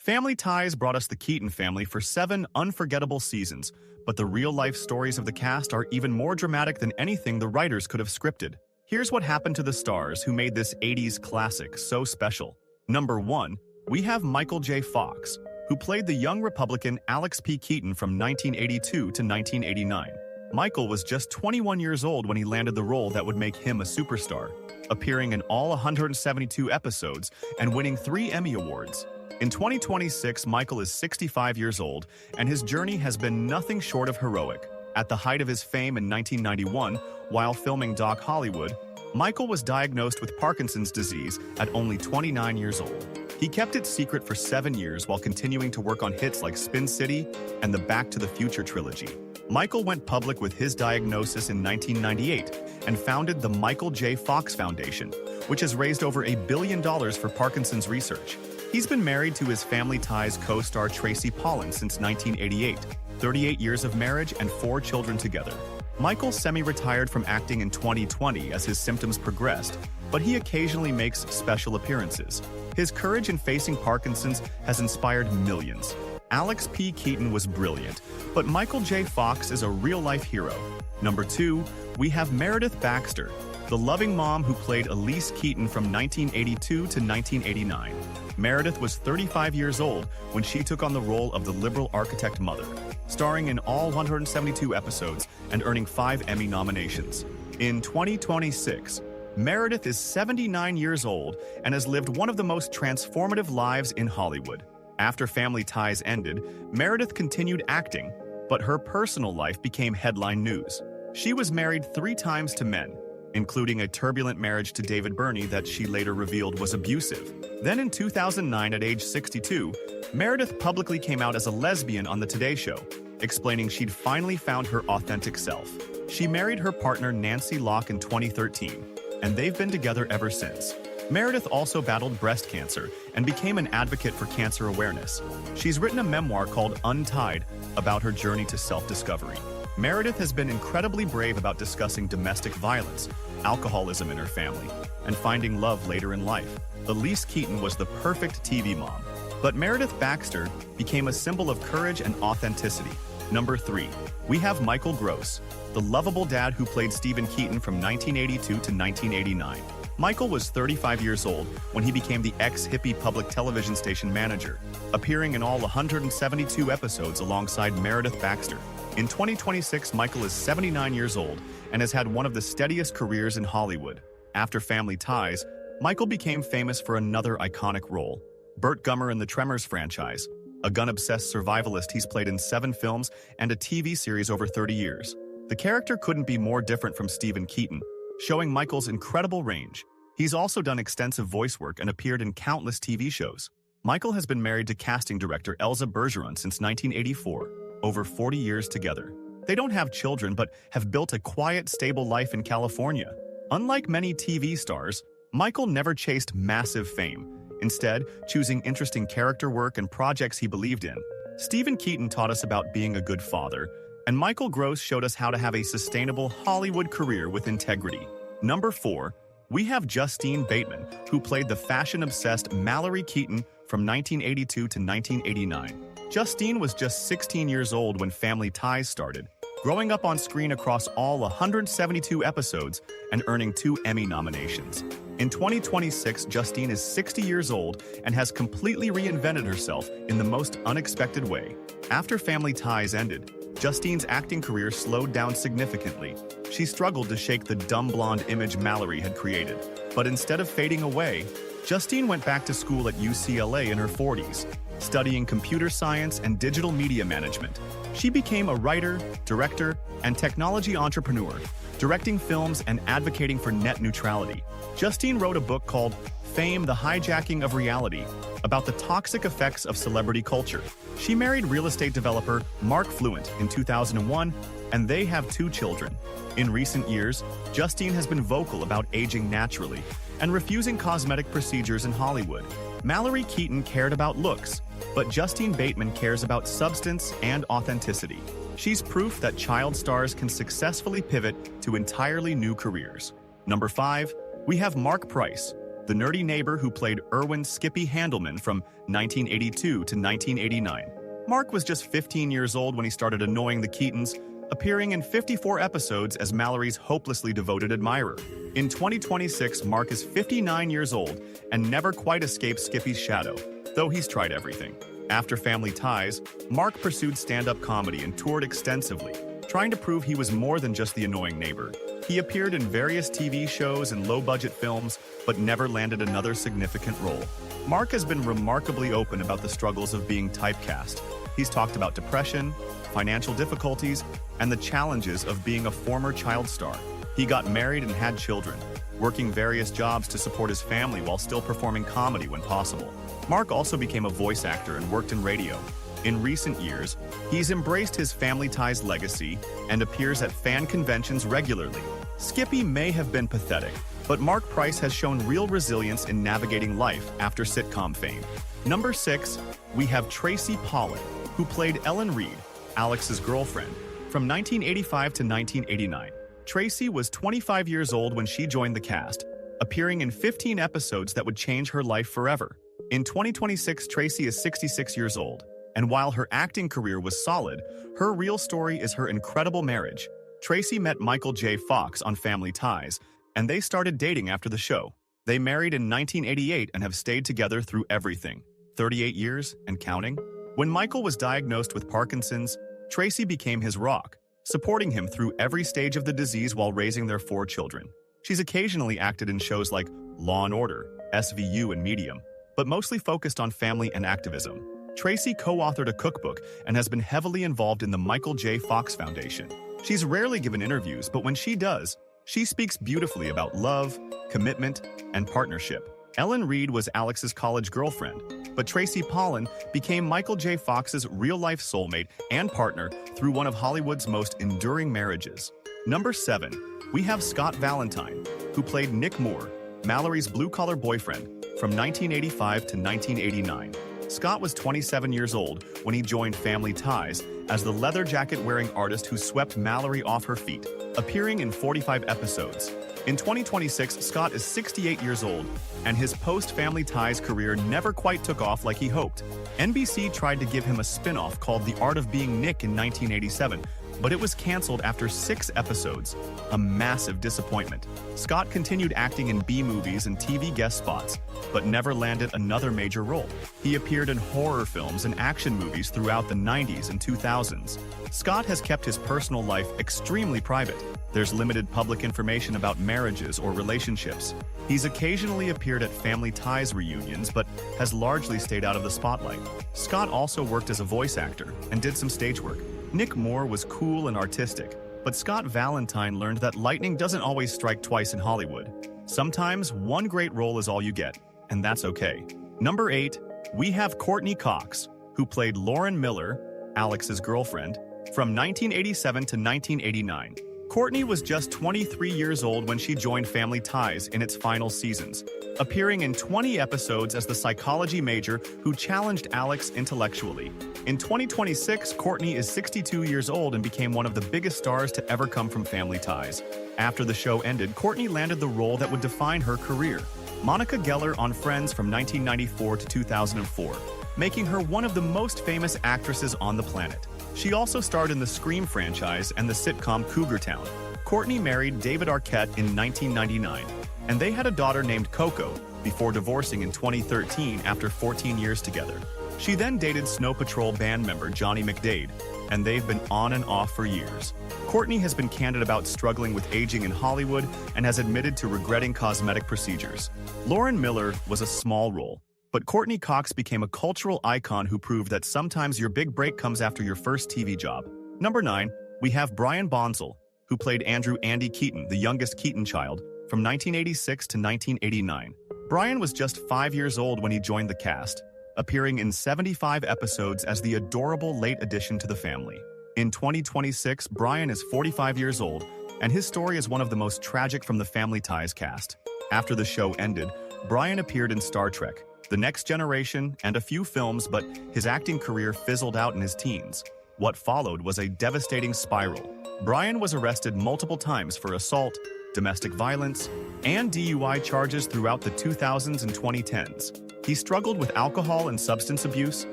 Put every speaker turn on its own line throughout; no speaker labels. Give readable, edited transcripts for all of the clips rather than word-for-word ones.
Family Ties brought us the Keaton family for 7 unforgettable seasons, but the real-life stories of the cast are even more dramatic than anything the writers could have scripted. Here's what happened to the stars who made this 80s classic so special. Number 1, we have Michael J. Fox, who played the young Republican Alex P. Keaton from 1982 to 1989. Michael was just 21 years old when he landed the role that would make him a superstar, appearing in all 172 episodes and winning 3 Emmy Awards. In 2026, Michael is 65 years old, and his journey has been nothing short of heroic. At the height of his fame in 1991, while filming Doc Hollywood, Michael was diagnosed with Parkinson's disease at only 29 years old. He kept it secret for 7 years while continuing to work on hits like Spin City and the Back to the Future trilogy. Michael went public with his diagnosis in 1998 and founded the Michael J. Fox Foundation, which has raised over $1 billion for Parkinson's research. He's been married to his Family Ties co-star Tracy Pollan since 1988, 38 years of marriage and 4 children together. Michael semi-retired from acting in 2020 as his symptoms progressed, but he occasionally makes special appearances. His courage in facing Parkinson's has inspired millions. Alex P. Keaton was brilliant, but Michael J. Fox is a real-life hero. Number 2, we have Meredith Baxter, the loving mom who played Elise Keaton from 1982 to 1989. Meredith was 35 years old when she took on the role of the liberal architect mother, starring in all 172 episodes and earning 5 Emmy nominations. In 2026, Meredith is 79 years old and has lived one of the most transformative lives in Hollywood. After Family Ties ended, Meredith continued acting, but her personal life became headline news. She was married 3 times to men, including a turbulent marriage to David Birney that she later revealed was abusive. Then in 2009, at age 62, Meredith publicly came out as a lesbian on The Today Show, explaining she'd finally found her authentic self. She married her partner Nancy Locke in 2013, and they've been together ever since. Meredith also battled breast cancer and became an advocate for cancer awareness. She's written a memoir called Untied about her journey to self-discovery. Meredith has been incredibly brave about discussing domestic violence, alcoholism in her family, and finding love later in life. Elise Keaton was the perfect TV mom, but Meredith Baxter became a symbol of courage and authenticity. Number 3, we have Michael Gross, the lovable dad who played Stephen Keaton from 1982 to 1989. Michael was 35 years old when he became the ex-hippie public television station manager, appearing in all 172 episodes alongside Meredith Baxter. In 2026, Michael is 79 years old and has had one of the steadiest careers in Hollywood. After Family Ties, Michael became famous for another iconic role, Burt Gummer in the Tremors franchise, a gun-obsessed survivalist he's played in 7 films and a TV series over 30 years. The character couldn't be more different from Stephen Keaton, showing Michael's incredible range. He's also done extensive voice work and appeared in countless TV shows. Michael has been married to casting director Elsa Bergeron since 1984, over 40 years together. They don't have children but have built a quiet, stable life in California. Unlike many TV stars, Michael never chased massive fame, instead choosing interesting character work and projects he believed in. Stephen Keaton taught us about being a good father, and Michael Gross showed us how to have a sustainable Hollywood career with integrity. Number 4, we have Justine Bateman, who played the fashion-obsessed Mallory Keaton from 1982 to 1989. Justine was just 16 years old when Family Ties started, growing up on screen across all 172 episodes and earning 2 Emmy nominations. In 2026, Justine is 60 years old and has completely reinvented herself in the most unexpected way. After Family Ties ended, Justine's acting career slowed down significantly. She struggled to shake the dumb blonde image Mallory had created. But instead of fading away, Justine went back to school at UCLA in her 40s, studying computer science and digital media management. She became a writer, director, and technology entrepreneur, directing films and advocating for net neutrality. Justine wrote a book called Fame: The Hijacking of Reality, about the toxic effects of celebrity culture. She married real estate developer Marc Price in 2001, and they have 2 children. In recent years, Justine has been vocal about aging naturally and refusing cosmetic procedures in Hollywood. Mallory Keaton cared about looks, but Justine Bateman cares about substance and authenticity. She's proof that child stars can successfully pivot to entirely new careers. Number 5, we have Marc Price, the nerdy neighbor who played Erwin Skippy Handelman from 1982 to 1989. Marc was just 15 years old when he started annoying the Keatons, appearing in 54 episodes as Mallory's hopelessly devoted admirer. In 2026, Marc is 59 years old and never quite escaped Skippy's shadow, though he's tried everything. After Family Ties, Marc pursued stand-up comedy and toured extensively, trying to prove he was more than just the annoying neighbor. He appeared in various TV shows and low-budget films, but never landed another significant role. Marc has been remarkably open about the struggles of being typecast. He's talked about depression, financial difficulties, and the challenges of being a former child star. He got married and had children, working various jobs to support his family while still performing comedy when possible. Marc also became a voice actor and worked in radio. In recent years, he's embraced his Family Ties legacy and appears at fan conventions regularly. Skippy may have been pathetic, but Marc Price has shown real resilience in navigating life after sitcom fame. Number 6, we have Tracy Pollan, who played Ellen Reed, Alex's girlfriend, from 1985 to 1989. Tracy was 25 years old when she joined the cast, appearing in 15 episodes that would change her life forever. In 2026, Tracy is 66 years old, and while her acting career was solid, her real story is her incredible marriage. Tracy met Michael J. Fox on Family Ties, and they started dating after the show. They married in 1988 and have stayed together through everything, 38 years and counting. When Michael was diagnosed with Parkinson's, Tracy became his rock, supporting him through every stage of the disease while raising their 4 children. She's occasionally acted in shows like Law & Order, SVU, and Medium, but mostly focused on family and activism. Tracy co-authored a cookbook and has been heavily involved in the Michael J. Fox Foundation. She's rarely given interviews, but when she does, she speaks beautifully about love, commitment, and partnership. Ellen Reed was Alex's college girlfriend, but Tracy Pollan became Michael J. Fox's real-life soulmate and partner through one of Hollywood's most enduring marriages. Number 7, we have Scott Valentine, who played Nick Moore, Mallory's blue-collar boyfriend, from 1985 to 1989. Scott was 27 years old when he joined Family Ties as the leather jacket-wearing artist who swept Mallory off her feet, appearing in 45 episodes. In 2026, Scott is 68 years old, and his post-Family Ties career never quite took off like he hoped. NBC tried to give him a spin-off called The Art of Being Nick in 1987, but it was canceled after 6 episodes, a massive disappointment. Scott continued acting in B-movies and TV guest spots, but never landed another major role. He appeared in horror films and action movies throughout the 90s and 2000s. Scott has kept his personal life extremely private. There's limited public information about marriages or relationships. He's occasionally appeared at Family Ties reunions, but has largely stayed out of the spotlight. Scott also worked as a voice actor and did some stage work. Nick Moore was cool and artistic, but Scott Valentine learned that lightning doesn't always strike twice in Hollywood. Sometimes one great role is all you get, and that's okay. Number 8, we have Courteney Cox, who played Lauren Miller, Alex's girlfriend, from 1987 to 1989. Courteney was just 23 years old when she joined Family Ties in its final seasons, appearing in 20 episodes as the psychology major who challenged Alex intellectually. In 2026, Courteney is 62 years old and became one of the biggest stars to ever come from Family Ties. After the show ended, Courteney landed the role that would define her career, Monica Geller on Friends from 1994 to 2004, making her one of the most famous actresses on the planet. She also starred in the Scream franchise and the sitcom Cougar Town. Courteney married David Arquette in 1999, and they had a daughter named Coco before divorcing in 2013 after 14 years together. She then dated Snow Patrol band member Johnny McDade, and they've been on and off for years. Courteney has been candid about struggling with aging in Hollywood and has admitted to regretting cosmetic procedures. Lauren Miller was a small role, but Courteney Cox became a cultural icon who proved that sometimes your big break comes after your first TV job. Number 9, we have Brian Bonsall, who played Andrew Andy Keaton, the youngest Keaton child, from 1986 to 1989. Brian was just 5 years old when he joined the cast, appearing in 75 episodes as the adorable late addition to the family. In 2026, Brian is 45 years old, and his story is one of the most tragic from the Family Ties cast. After the show ended, Brian appeared in Star Trek, The Next Generation, and a few films, but his acting career fizzled out in his teens. What followed was a devastating spiral. Brian was arrested multiple times for assault, domestic violence, and DUI charges throughout the 2000s and 2010s. He struggled with alcohol and substance abuse,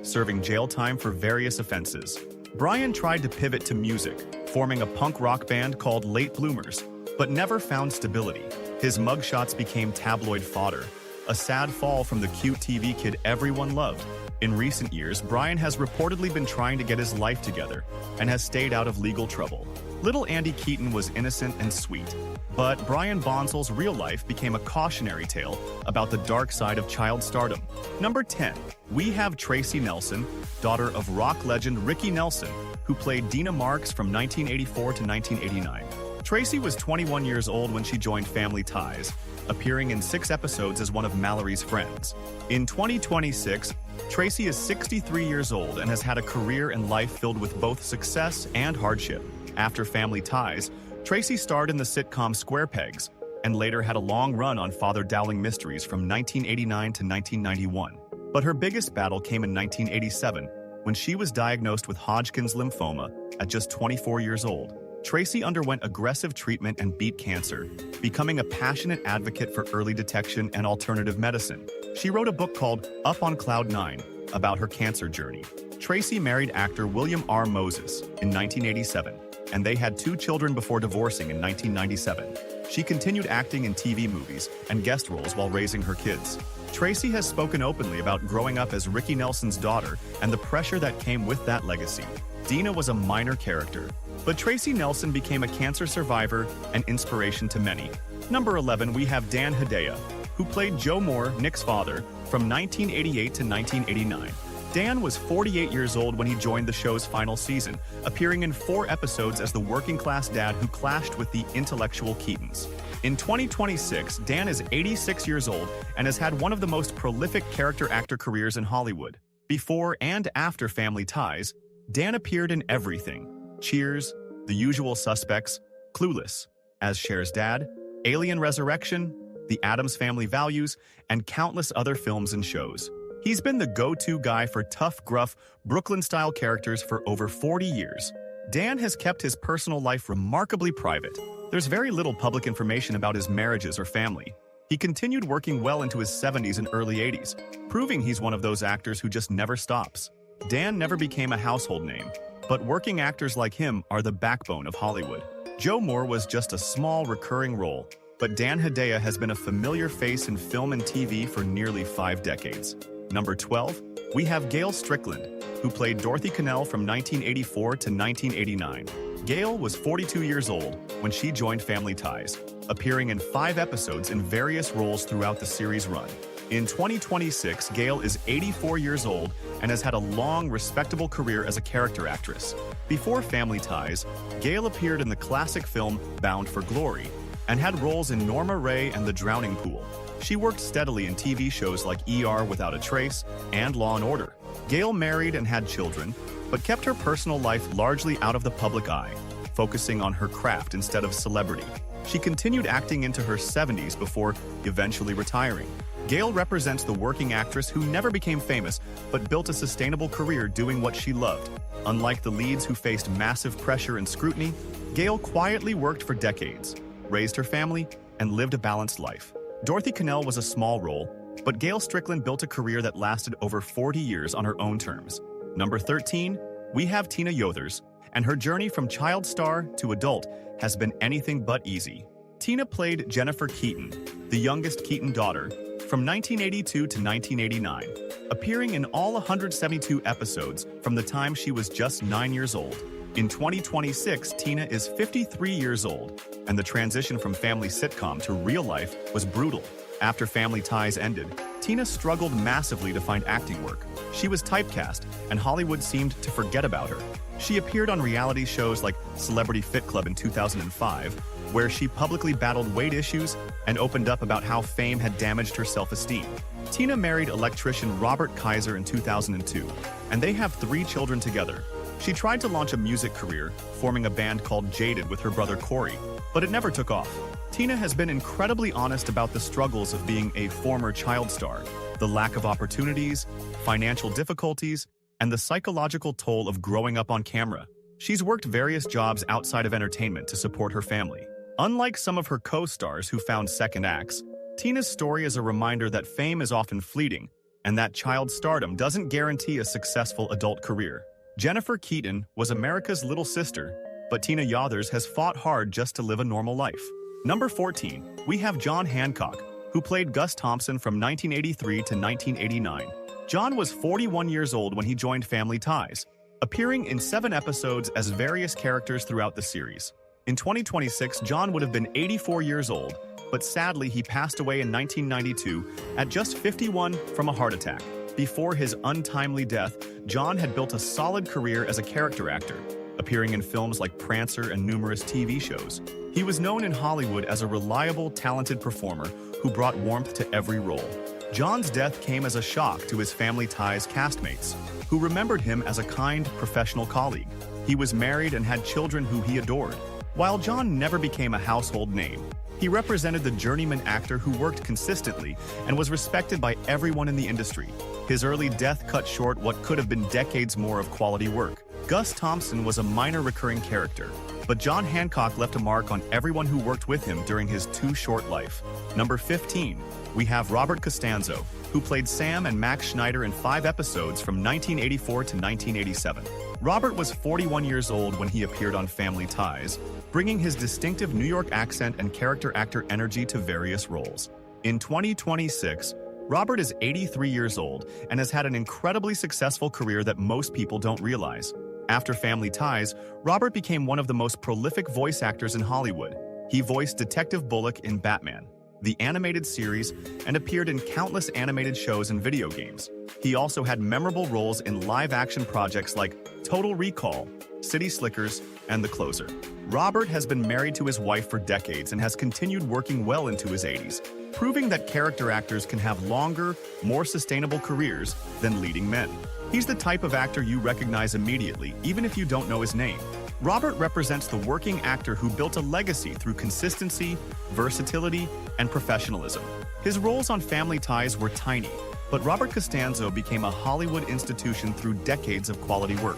serving jail time for various offenses. Brian tried to pivot to music, forming a punk rock band called Late Bloomers, but never found stability. His mugshots became tabloid fodder, a sad fall from the cute TV kid everyone loved. In recent years, Brian has reportedly been trying to get his life together and has stayed out of legal trouble. Little Andy Keaton was innocent and sweet, but Brian Bonsall's real life became a cautionary tale about the dark side of child stardom. Number 10, we have Tracy Nelson, daughter of rock legend Ricky Nelson, who played Dina Marks from 1984 to 1989. Tracy was 21 years old when she joined Family Ties, appearing in 6 episodes as one of Mallory's friends. In 2026, Tracy is 63 years old and has had a career and life filled with both success and hardship. After Family Ties, Tracy starred in the sitcom Square Pegs and later had a long run on Father Dowling Mysteries from 1989 to 1991. But her biggest battle came in 1987, when she was diagnosed with Hodgkin's lymphoma at just 24 years old. Tracy underwent aggressive treatment and beat cancer, becoming a passionate advocate for early detection and alternative medicine. She wrote a book called Up on Cloud 9 about her cancer journey. Tracy married actor William R. Moses in 1987, and they had 2 children before divorcing in 1997. She continued acting in TV movies and guest roles while raising her kids. Tracy has spoken openly about growing up as Ricky Nelson's daughter and the pressure that came with that legacy. Dina was a minor character, but Tracy Nelson became a cancer survivor and inspiration to many. Number 11, we have Dan Hedaya, who played Joe Moore, Nick's father, from 1988 to 1989. Dan was 48 years old when he joined the show's final season, appearing in 4 episodes as the working-class dad who clashed with the intellectual Keatons. In 2026, Dan is 86 years old and has had one of the most prolific character-actor careers in Hollywood. Before and after Family Ties, Dan appeared in everything: Cheers, The Usual Suspects, Clueless, as Cher's dad, Alien Resurrection, The Addams Family Values, and countless other films and shows. He's been the go-to guy for tough, gruff, Brooklyn-style characters for over 40 years. Dan has kept his personal life remarkably private. There's very little public information about his marriages or family. He continued working well into his 70s and early 80s, proving he's one of those actors who just never stops. Dan never became a household name, but working actors like him are the backbone of Hollywood. Joe Moore was just a small recurring role, but Dan Hedaya has been a familiar face in film and TV for nearly 5 decades. Number 12, we have Gail Strickland, who played Dorothy Connell from 1984 to 1989. Gail was 42 years old when she joined Family Ties, appearing in 5 episodes in various roles throughout the series run. In 2026, Gail is 84 years old and has had a long, respectable career as a character actress. Before Family Ties, Gail appeared in the classic film Bound for Glory and had roles in Norma Ray and The Drowning Pool. She worked steadily in TV shows like ER Without a Trace and Law & Order. Gail married and had children, but kept her personal life largely out of the public eye, focusing on her craft instead of celebrity. She continued acting into her 70s before eventually retiring. Gail represents the working actress who never became famous, but built a sustainable career doing what she loved. Unlike the leads who faced massive pressure and scrutiny, Gail quietly worked for decades, raised her family, and lived a balanced life. Dorothy Connell was a small role, but Gail Strickland built a career that lasted over 40 years on her own terms. Number 13, we have Tina Yothers, and her journey from child star to adult has been anything but easy. Tina played Jennifer Keaton, the youngest Keaton daughter, from 1982 to 1989, appearing in all 172 episodes from the time she was just 9 years old. In 2026, Tina is 53 years old, and the transition from family sitcom to real life was brutal. After Family Ties ended, Tina struggled massively to find acting work. She was typecast, and Hollywood seemed to forget about her. She appeared on reality shows like Celebrity Fit Club in 2005, where she publicly battled weight issues and opened up about how fame had damaged her self-esteem. Tina married electrician Robert Kaiser in 2002, and they have 3 children together. She tried to launch a music career, forming a band called Jaded with her brother Corey, but it never took off. Tina has been incredibly honest about the struggles of being a former child star, the lack of opportunities, financial difficulties, and the psychological toll of growing up on camera. She's worked various jobs outside of entertainment to support her family. Unlike some of her co-stars who found second acts, Tina's story is a reminder that fame is often fleeting and that child stardom doesn't guarantee a successful adult career. Jennifer Keaton was America's little sister, but Tina Yothers has fought hard just to live a normal life. Number 14, we have John Hancock, who played Gus Thompson from 1983 to 1989. John was 41 years old when he joined Family Ties, appearing in 7 episodes as various characters throughout the series. In 2026, John would have been 84 years old, but sadly he passed away in 1992 at just 51 from a heart attack. Before his untimely death, John had built a solid career as a character actor, appearing in films like Prancer and numerous TV shows. He was known in Hollywood as a reliable, talented performer who brought warmth to every role. John's death came as a shock to his Family Ties castmates, who remembered him as a kind, professional colleague. He was married and had children who he adored. While John never became a household name, he represented the journeyman actor who worked consistently and was respected by everyone in the industry. His early death cut short what could have been decades more of quality work. Gus Thompson was a minor recurring character, but John Hancock left a mark on everyone who worked with him during his too short life. Number 15, we have Robert Costanzo, who played Sam and Max Schneider in 5 episodes from 1984 to 1987. Robert was 41 years old when he appeared on Family Ties, bringing his distinctive New York accent and character actor energy to various roles. In 2026, Robert is 83 years old and has had an incredibly successful career that most people don't realize. After Family Ties, Robert became one of the most prolific voice actors in Hollywood. He voiced Detective Bullock in Batman, the animated series, and appeared in countless animated shows and video games. He also had memorable roles in live-action projects like Total Recall, City Slickers, and The Closer. Robert has been married to his wife for decades and has continued working well into his 80s, proving that character actors can have longer, more sustainable careers than leading men. He's the type of actor you recognize immediately, even if you don't know his name. Robert represents the working actor who built a legacy through consistency, versatility, and professionalism. His roles on Family Ties were tiny, but Robert Costanzo became a Hollywood institution through decades of quality work.